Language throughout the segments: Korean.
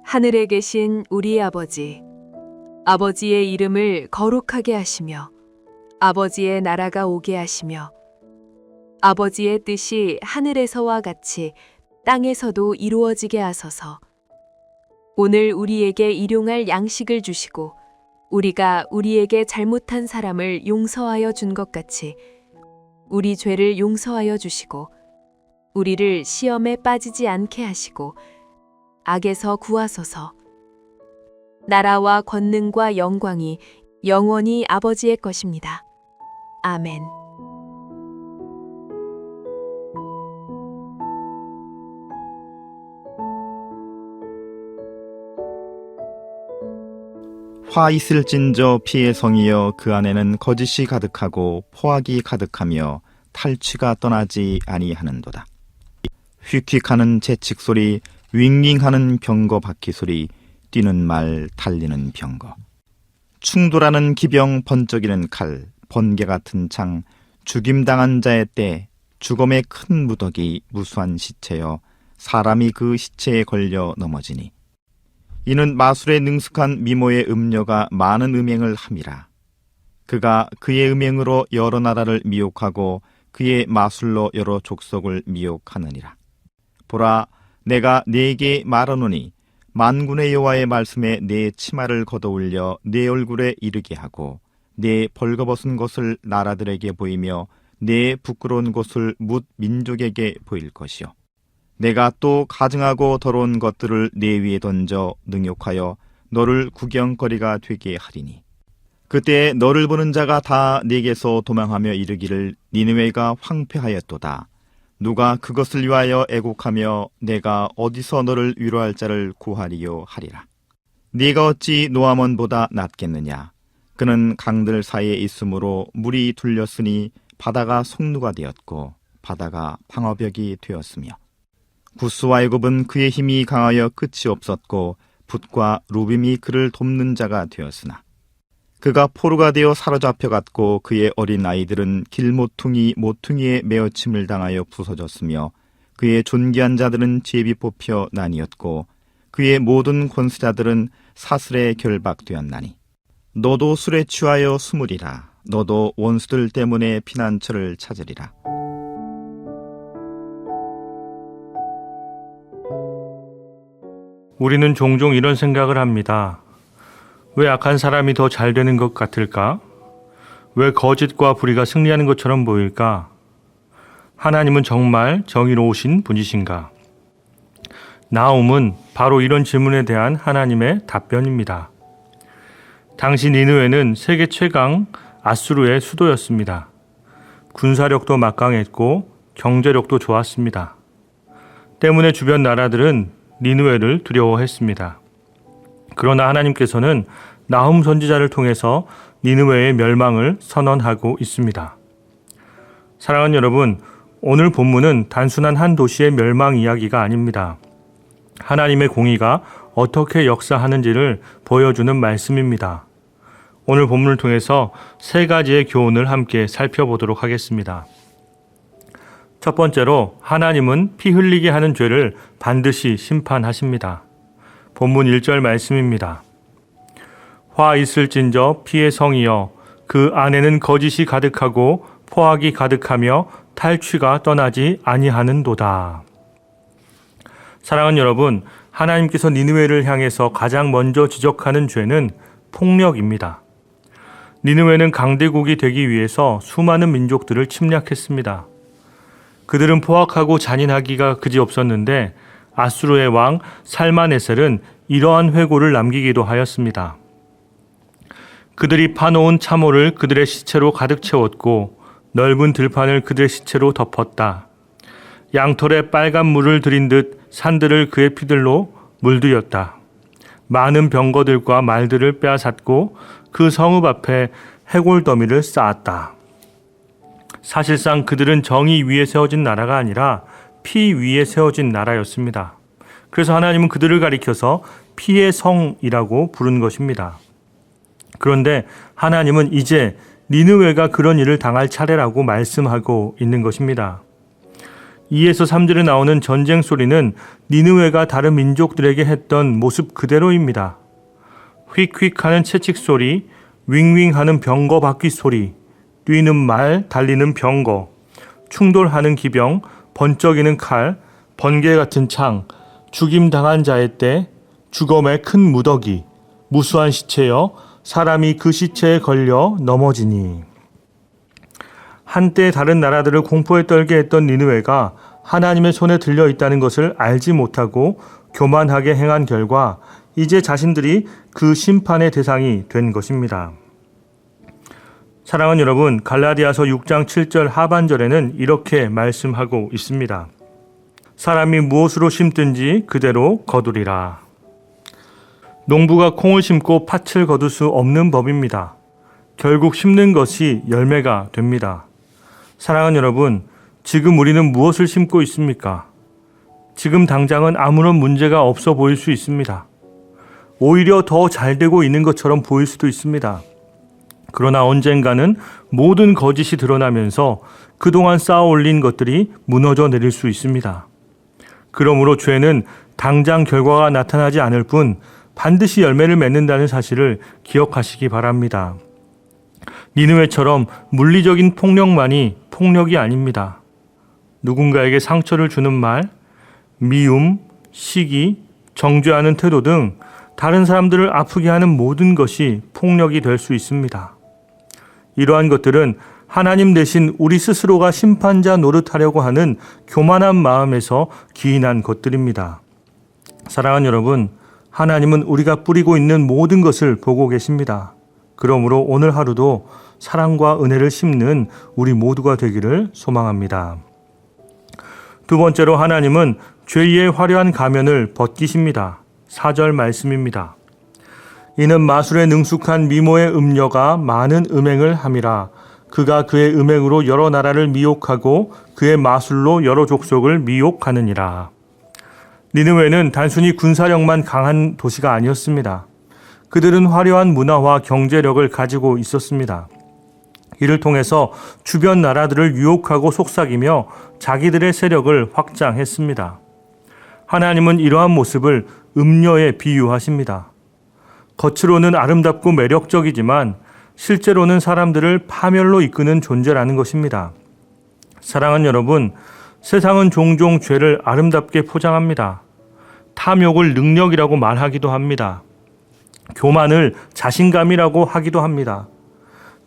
하늘에 계신 우리 아버지, 아버지의 이름을 거룩하게 하시며 아버지의 나라가 오게 하시며 아버지의 뜻이 하늘에서와 같이 땅에서도 이루어지게 하소서. 오늘 우리에게 일용할 양식을 주시고 우리가 우리에게 잘못한 사람을 용서하여 준 것 같이 우리 죄를 용서하여 주시고 우리를 시험에 빠지지 않게 하시고 악에서 구하소서. 나라와 권능과 영광이 영원히 아버지의 것입니다. 아멘. 화 있을진저 피의 성이여 그 안에는 거짓이 가득하고 포악이 가득하며 탈취가 떠나지 아니하는도다. 휙휙하는 재칙 소리, 윙윙하는 병거 바퀴 소리, 뛰는 말, 달리는 병거. 충돌하는 기병, 번쩍이는 칼, 번개 같은 창, 죽임당한 자의 때, 죽음의 큰 무더기, 무수한 시체여 사람이 그 시체에 걸려 넘어지니. 이는 마술에 능숙한 미모의 음녀가 많은 음행을 함이라. 그가 그의 음행으로 여러 나라를 미혹하고 그의 마술로 여러 족속을 미혹하느니라. 보라, 내가 네게 말하노니 만군의 여호와의 말씀에 네 치마를 걷어올려 네 얼굴에 이르게 하고 네 벌거벗은 것을 나라들에게 보이며 네 부끄러운 것을 뭇 민족에게 보일 것이요. 내가 또 가증하고 더러운 것들을 네 위에 던져 능욕하여 너를 구경거리가 되게 하리니 그때 너를 보는 자가 다 네게서 도망하며 이르기를 니느웨가 황폐하였도다. 누가 그것을 위하여 애곡하며 내가 어디서 너를 위로할 자를 구하리요 하리라. 네가 어찌 노아몬보다 낫겠느냐. 그는 강들 사이에 있으므로 물이 둘렸으니 바다가 속루가 되었고 바다가 방어벽이 되었으며 구스와 애굽은 그의 힘이 강하여 끝이 없었고 붓과 루빔이 그를 돕는 자가 되었으나 그가 포로가 되어 사로잡혀갔고 그의 어린 아이들은 길모퉁이 모퉁이에 메어침을 당하여 부서졌으며 그의 존귀한 자들은 제비 뽑혀 나뉘었고 그의 모든 권세자들은 사슬에 결박되었나니 너도 술에 취하여 숨으리라. 너도 원수들 때문에 피난처를 찾으리라. 우리는 종종 이런 생각을 합니다. 왜 악한 사람이 더 잘 되는 것 같을까? 왜 거짓과 불의가 승리하는 것처럼 보일까? 하나님은 정말 정의로우신 분이신가? 나훔은 바로 이런 질문에 대한 하나님의 답변입니다. 당시 니느웨는 세계 최강 아수르의 수도였습니다. 군사력도 막강했고 경제력도 좋았습니다. 때문에 주변 나라들은 니느웨를 두려워했습니다. 그러나 하나님께서는 나훔 선지자를 통해서 니느웨의 멸망을 선언하고 있습니다. 사랑하는 여러분, 오늘 본문은 단순한 한 도시의 멸망 이야기가 아닙니다. 하나님의 공의가 어떻게 역사하는지를 보여주는 말씀입니다. 오늘 본문을 통해서 세 가지의 교훈을 함께 살펴보도록 하겠습니다. 첫 번째로 하나님은 피 흘리게 하는 죄를 반드시 심판하십니다. 본문 1절 말씀입니다. 화 있을진저 피의 성이여 그 안에는 거짓이 가득하고 포악이 가득하며 탈취가 떠나지 아니하는도다. 사랑하는 여러분, 하나님께서 니느웨를 향해서 가장 먼저 지적하는 죄는 폭력입니다. 니느웨는 강대국이 되기 위해서 수많은 민족들을 침략했습니다. 그들은 포악하고 잔인하기가 그지없었는데 아수르의 왕 살마네셀은 이러한 회고를 남기기도 하였습니다. 그들이 파놓은 참호를 그들의 시체로 가득 채웠고 넓은 들판을 그들의 시체로 덮었다. 양털에 빨간 물을 들인 듯 산들을 그의 피들로 물들였다. 많은 병거들과 말들을 빼앗았고 그 성읍 앞에 해골더미를 쌓았다. 사실상 그들은 정의 위에 세워진 나라가 아니라 피 위에 세워진 나라였습니다. 그래서 하나님은 그들을 가리켜서 피의 성이라고 부른 것입니다. 그런데 하나님은 이제 니느웨가 그런 일을 당할 차례라고 말씀하고 있는 것입니다. 2에서 3절에 나오는 전쟁 소리는 니느웨가 다른 민족들에게 했던 모습 그대로입니다. 휙휙하는 채찍 소리, 윙윙하는 병거 바퀴 소리, 뛰는 말, 달리는 병거, 충돌하는 기병, 번쩍이는 칼, 번개 같은 창, 죽임당한 자의 때, 주검의 큰 무더기, 무수한 시체여 사람이 그 시체에 걸려 넘어지니. 한때 다른 나라들을 공포에 떨게 했던 니느웨가 하나님의 손에 들려 있다는 것을 알지 못하고 교만하게 행한 결과 이제 자신들이 그 심판의 대상이 된 것입니다. 사랑하는 여러분, 갈라디아서 6장 7절 하반절에는 이렇게 말씀하고 있습니다. 사람이 무엇으로 심든지 그대로 거두리라. 농부가 콩을 심고 팥을 거둘 수 없는 법입니다. 결국 심는 것이 열매가 됩니다. 사랑하는 여러분, 지금 우리는 무엇을 심고 있습니까? 지금 당장은 아무런 문제가 없어 보일 수 있습니다. 오히려 더 잘 되고 있는 것처럼 보일 수도 있습니다. 그러나 언젠가는 모든 거짓이 드러나면서 그동안 쌓아 올린 것들이 무너져 내릴 수 있습니다. 그러므로 죄는 당장 결과가 나타나지 않을 뿐 반드시 열매를 맺는다는 사실을 기억하시기 바랍니다. 니느웨처럼 물리적인 폭력만이 폭력이 아닙니다. 누군가에게 상처를 주는 말, 미움, 시기, 정죄하는 태도 등 다른 사람들을 아프게 하는 모든 것이 폭력이 될 수 있습니다. 이러한 것들은 하나님 대신 우리 스스로가 심판자 노릇하려고 하는 교만한 마음에서 기인한 것들입니다. 사랑하는 여러분, 하나님은 우리가 뿌리고 있는 모든 것을 보고 계십니다. 그러므로 오늘 하루도 사랑과 은혜를 심는 우리 모두가 되기를 소망합니다. 두 번째로 하나님은 죄의 화려한 가면을 벗기십니다. 4절 말씀입니다. 이는 마술에 능숙한 미모의 음녀가 많은 음행을 함이라. 그가 그의 음행으로 여러 나라를 미혹하고 그의 마술로 여러 족속을 미혹하느니라. 니느웨는 단순히 군사력만 강한 도시가 아니었습니다. 그들은 화려한 문화와 경제력을 가지고 있었습니다. 이를 통해서 주변 나라들을 유혹하고 속삭이며 자기들의 세력을 확장했습니다. 하나님은 이러한 모습을 음녀에 비유하십니다. 겉으로는 아름답고 매력적이지만 실제로는 사람들을 파멸로 이끄는 존재라는 것입니다. 사랑하는 여러분, 세상은 종종 죄를 아름답게 포장합니다. 탐욕을 능력이라고 말하기도 합니다. 교만을 자신감이라고 하기도 합니다.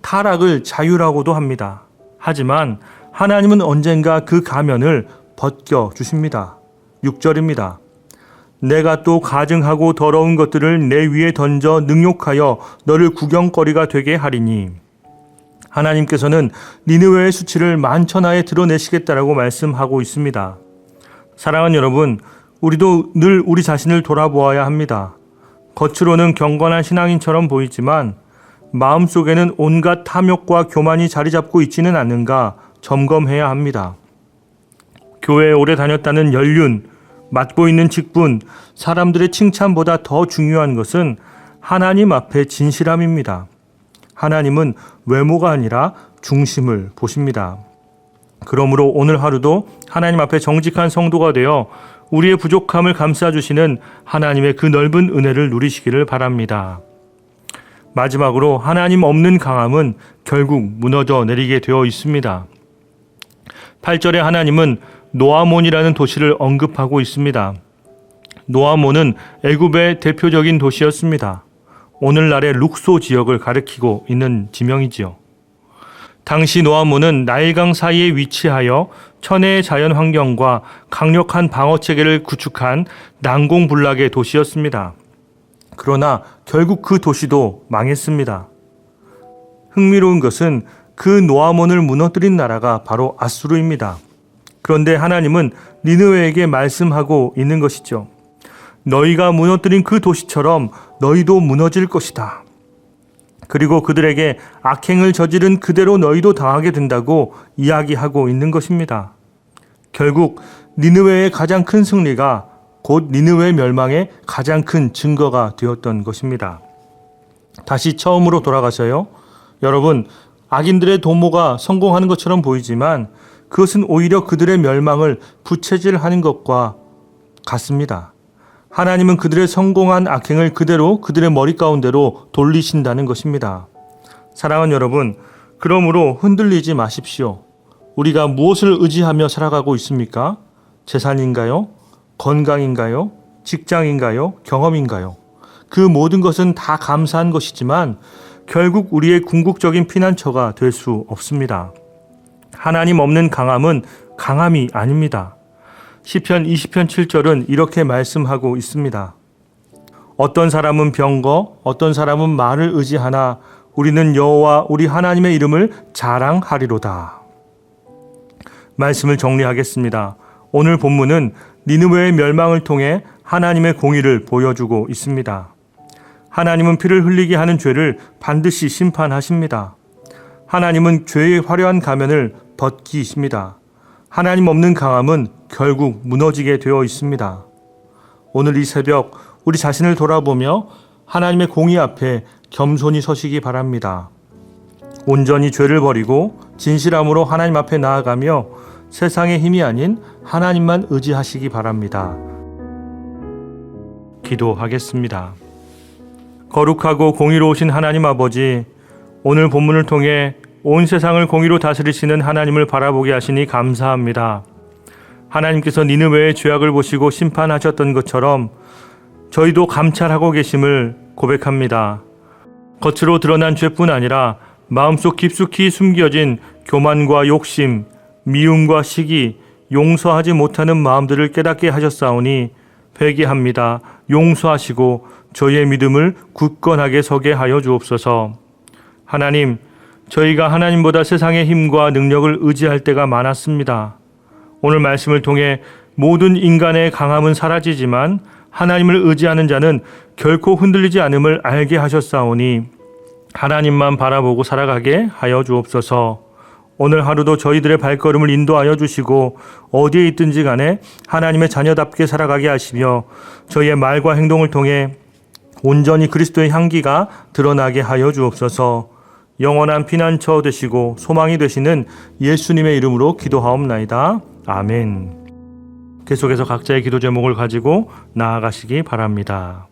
타락을 자유라고도 합니다. 하지만 하나님은 언젠가 그 가면을 벗겨 주십니다. 6절입니다. 내가 또 가증하고 더러운 것들을 내 위에 던져 능욕하여 너를 구경거리가 되게 하리니. 하나님께서는 니느웨의 수치를 만천하에 드러내시겠다라고 말씀하고 있습니다. 사랑하는 여러분, 우리도 늘 우리 자신을 돌아보아야 합니다. 겉으로는 경건한 신앙인처럼 보이지만 마음속에는 온갖 탐욕과 교만이 자리 잡고 있지는 않는가 점검해야 합니다. 교회에 오래 다녔다는 연륜, 맡고 있는 직분, 사람들의 칭찬보다 더 중요한 것은 하나님 앞에 진실함입니다. 하나님은 외모가 아니라 중심을 보십니다. 그러므로 오늘 하루도 하나님 앞에 정직한 성도가 되어 우리의 부족함을 감싸주시는 하나님의 그 넓은 은혜를 누리시기를 바랍니다. 마지막으로 하나님 없는 강함은 결국 무너져 내리게 되어 있습니다. 8절에 하나님은 노아몬이라는 도시를 언급하고 있습니다. 노아몬은 애굽의 대표적인 도시였습니다. 오늘날의 룩소 지역을 가리키고 있는 지명이지요. 당시 노아몬은 나일강 사이에 위치하여 천혜의 자연 환경과 강력한 방어 체계를 구축한 난공불락의 도시였습니다. 그러나 결국 그 도시도 망했습니다. 흥미로운 것은 그 노아몬을 무너뜨린 나라가 바로 아수르입니다. 그런데 하나님은 니느웨에게 말씀하고 있는 것이죠. 너희가 무너뜨린 그 도시처럼 너희도 무너질 것이다. 그리고 그들에게 악행을 저지른 그대로 너희도 당하게 된다고 이야기하고 있는 것입니다. 결국 니느웨의 가장 큰 승리가 곧 니느웨 멸망의 가장 큰 증거가 되었던 것입니다. 다시 처음으로 돌아가서요. 여러분, 악인들의 도모가 성공하는 것처럼 보이지만 그것은 오히려 그들의 멸망을 부채질하는 것과 같습니다. 하나님은 그들의 성공한 악행을 그대로 그들의 머리 가운데로 돌리신다는 것입니다. 사랑하는 여러분, 그러므로 흔들리지 마십시오. 우리가 무엇을 의지하며 살아가고 있습니까? 재산인가요? 건강인가요? 직장인가요? 경험인가요? 그 모든 것은 다 감사한 것이지만 결국 우리의 궁극적인 피난처가 될 수 없습니다. 하나님 없는 강함은 강함이 아닙니다. 시편 20편 7절은 이렇게 말씀하고 있습니다. 어떤 사람은 병거, 어떤 사람은 말을 의지하나 우리는 여호와 우리 하나님의 이름을 자랑하리로다. 말씀을 정리하겠습니다. 오늘 본문은 니느웨의 멸망을 통해 하나님의 공의를 보여주고 있습니다. 하나님은 피를 흘리게 하는 죄를 반드시 심판하십니다. 하나님은 죄의 화려한 가면을 벗기십니다. 하나님 없는 강함은 결국 무너지게 되어 있습니다. 오늘 이 새벽 우리 자신을 돌아보며 하나님의 공의 앞에 겸손히 서시기 바랍니다. 온전히 죄를 버리고 진실함으로 하나님 앞에 나아가며 세상의 힘이 아닌 하나님만 의지하시기 바랍니다. 기도하겠습니다. 거룩하고 공의로우신 하나님 아버지, 오늘 본문을 통해 온 세상을 공의로 다스리시는 하나님을 바라보게 하시니 감사합니다. 하나님께서 니느웨의 죄악을 보시고 심판하셨던 것처럼 저희도 감찰하고 계심을 고백합니다. 겉으로 드러난 죄뿐 아니라 마음속 깊숙이 숨겨진 교만과 욕심, 미움과 시기, 용서하지 못하는 마음들을 깨닫게 하셨사오니 회개합니다. 용서하시고 저희의 믿음을 굳건하게 서게 하여 주옵소서. 하나님, 저희가 하나님보다 세상의 힘과 능력을 의지할 때가 많았습니다. 오늘 말씀을 통해 모든 인간의 강함은 사라지지만 하나님을 의지하는 자는 결코 흔들리지 않음을 알게 하셨사오니 하나님만 바라보고 살아가게 하여 주옵소서. 오늘 하루도 저희들의 발걸음을 인도하여 주시고 어디에 있든지 간에 하나님의 자녀답게 살아가게 하시며 저희의 말과 행동을 통해 온전히 그리스도의 향기가 드러나게 하여 주옵소서. 영원한 피난처 되시고 소망이 되시는 예수님의 이름으로 기도하옵나이다. 아멘. 계속해서 각자의 기도 제목을 가지고 나아가시기 바랍니다.